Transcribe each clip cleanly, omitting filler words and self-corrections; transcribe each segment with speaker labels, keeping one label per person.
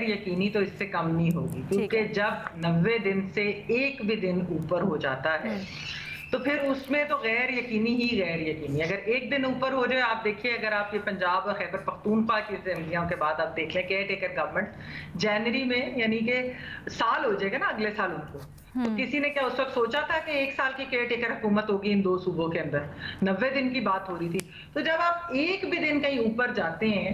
Speaker 1: गैर यकीनी तो इससे कम नहीं होगी, क्योंकि जब 90 दिन से एक भी दिन ऊपर हो जाता है तो फिर उसमें तो गैर यकीनी ही गैर यकीनी। अगर एक दिन ऊपर हो जाए, आप देखिए, अगर आप ये पंजाब और खैबर पख्तूनख्वा की असेंबलियों के बाद आप देख लें केयर टेकर गवर्नमेंट जनवरी में, यानी कि साल हो जाएगा ना अगले साल उनको, तो किसी ने क्या उस वक्त सोचा था कि एक साल की केयर टेकर हुकूमत होगी इन 2 सूबों के अंदर? 90 दिन की बात हो रही थी। तो जब आप एक भी दिन कहीं ऊपर जाते हैं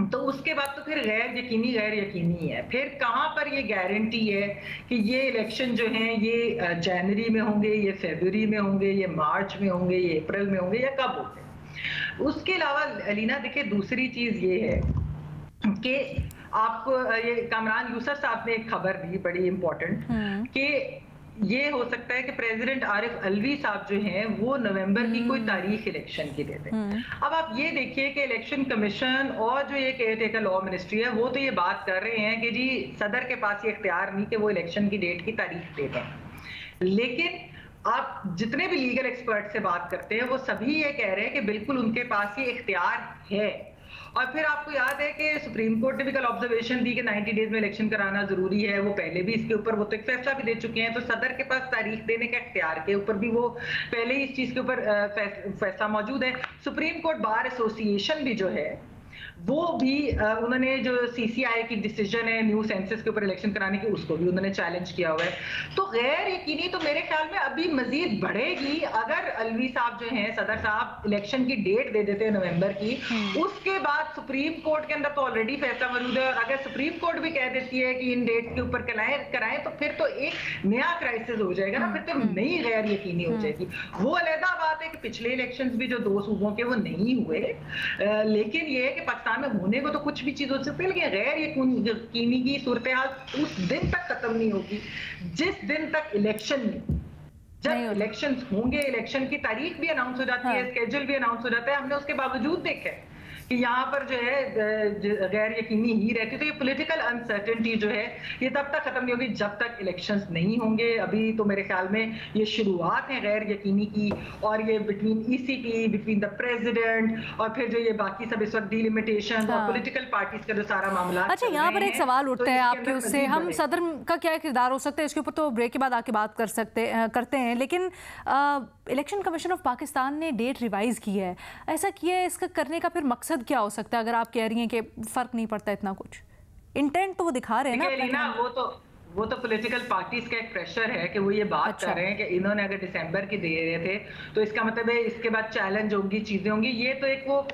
Speaker 1: तो उसके बाद तो फिर गैर यकीनी है। फिर कहां पर ये गारंटी है कि ये इलेक्शन जो हैं ये जनवरी में होंगे, ये फरवरी में होंगे, ये मार्च में होंगे, ये अप्रैल में होंगे, या कब होंगे? उसके अलावा अलीना देखिए, दूसरी चीज ये है कि आपको ये कामरान यूसुफ साहब ने एक खबर दी बड़ी इंपॉर्टेंट, कि ये हो सकता है कि प्रेसिडेंट आरिफ अलवी साहब जो हैं वो नवंबर की कोई तारीख इलेक्शन की दे दें। अब आप ये देखिए कि इलेक्शन कमीशन और जो ये केयर टेकर लॉ मिनिस्ट्री है वो तो ये बात कर रहे हैं कि जी सदर के पास ये इख्तियार नहीं कि वो इलेक्शन की डेट की तारीख दे दें, लेकिन आप जितने भी लीगल एक्सपर्ट से बात करते हैं वो सभी ये कह रहे हैं कि बिल्कुल उनके पास ये इख्तियार है। और फिर आपको याद है कि सुप्रीम कोर्ट ने भी कल ऑब्जर्वेशन दी कि 90 डेज में इलेक्शन कराना जरूरी है, वो पहले भी इसके ऊपर वो तो एक फैसला भी दे चुके हैं, तो सदर के पास तारीख देने का इख्तियार के ऊपर भी वो पहले ही इस चीज के ऊपर फैसला मौजूद है। सुप्रीम कोर्ट बार एसोसिएशन भी जो है वो भी उन्होंने जो सीसीआई की डिसीजन है न्यू सेंसस के ऊपर इलेक्शन कराने की, उसको भी उन्होंने चैलेंज किया हुआ है। तो गैर यकीनी तो मेरे ख्याल में अभी मजीद बढ़ेगी अगर अलवी साहब जो हैं सदर साहब इलेक्शन की डेट दे देते हैं नवंबर की। उसके बाद सुप्रीम कोर्ट के अंदर तो ऑलरेडी फैसला मौजूद है, और अगर सुप्रीम कोर्ट भी कह देती है कि इन डेट के ऊपर कराएं तो फिर तो एक नया क्राइसिस हो जाएगा ना, फिर तो नई गैर यकीनी हो जाएगी। वो अलग बात है कि पिछले इलेक्शंस भी जो 2 सूबों के वो नहीं हुए, लेकिन ये है कि पाकिस्तान में होने को तो कुछ भी चीज हो सकती है, लेकिन गैर यकीनी की सूरत हाल उस दिन तक खत्म नहीं होगी जिस दिन तक इलेक्शन नहीं। जब इलेक्शन होंगे, इलेक्शन की तारीख भी अनाउंस हो जाती है, स्केड्यूल भी अनाउंस हो जाता है, हमने उसके बावजूद देखा है कि यहाँ पर जो है गैर यकीनी ही रहती। तो ये पॉलिटिकल अनसर्टेनिटी जो है ये तब तक खत्म नहीं होगी जब तक इलेक्शंस नहीं होंगे। अभी तो मेरे ख्याल में ये शुरुआत है गैर यकीनी की, और ये between ECP, between the president, और फिर जो ये बाकी सब इस वक्त डिलिमिटेशन और पॉलिटिकल पार्टीज का जो सारा मामला।
Speaker 2: अच्छा, यहाँ पर एक सवाल उठता है आपके उससे, हम सदर का क्या किरदार हो सकता है इसके ऊपर तो ब्रेक के बाद आके बात करते हैं, लेकिन इलेक्शन कमीशन ऑफ पाकिस्तान ने डेट रिवाइज की है, ऐसा किया है, इसका करने का फिर मकसद क्या हो सकता है? अगर आप कह रही हैं कि फर्क नहीं पड़ता इतना कुछ, इंटेंट तो वो दिखा रहे हैं ना।
Speaker 1: वो तो पॉलिटिकल पार्टीज का एक प्रेशर है कि वो ये बात कर रहे हैं कि इन्होंने अगर दिसंबर की दे रहे थे तो इसका मतलब है इसके बाद चैलेंज होंगी, चीजें होंगी। ये तो एक वो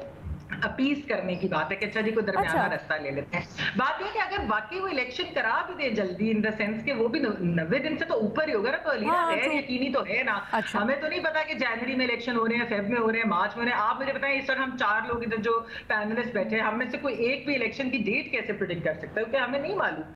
Speaker 1: अपीज करने की बात है कि अच्छा जी कोई दरमियाना रास्ता ले लेते हैं। बात यह कि अगर बाकी वो इलेक्शन करा भी दे जल्दी, इन द सेंस के वो भी 90 दिन से तो ऊपर ही होगा ना, तो अलीना गैर यकीनी तो है ना। हमें तो नहीं पता कि जनवरी में इलेक्शन हो रहे हैं, फेब में हो रहे हैं, मार्च में हो रहे हैं। आप मुझे बताएं, इस वक्त हम 4 लोग इधर जो पैनलिस्ट बैठे हैं, हम में से कोई एक भी इलेक्शन की डेट कैसे प्रिडिक्ट कर सकता है, क्योंकि हमें नहीं मालूम।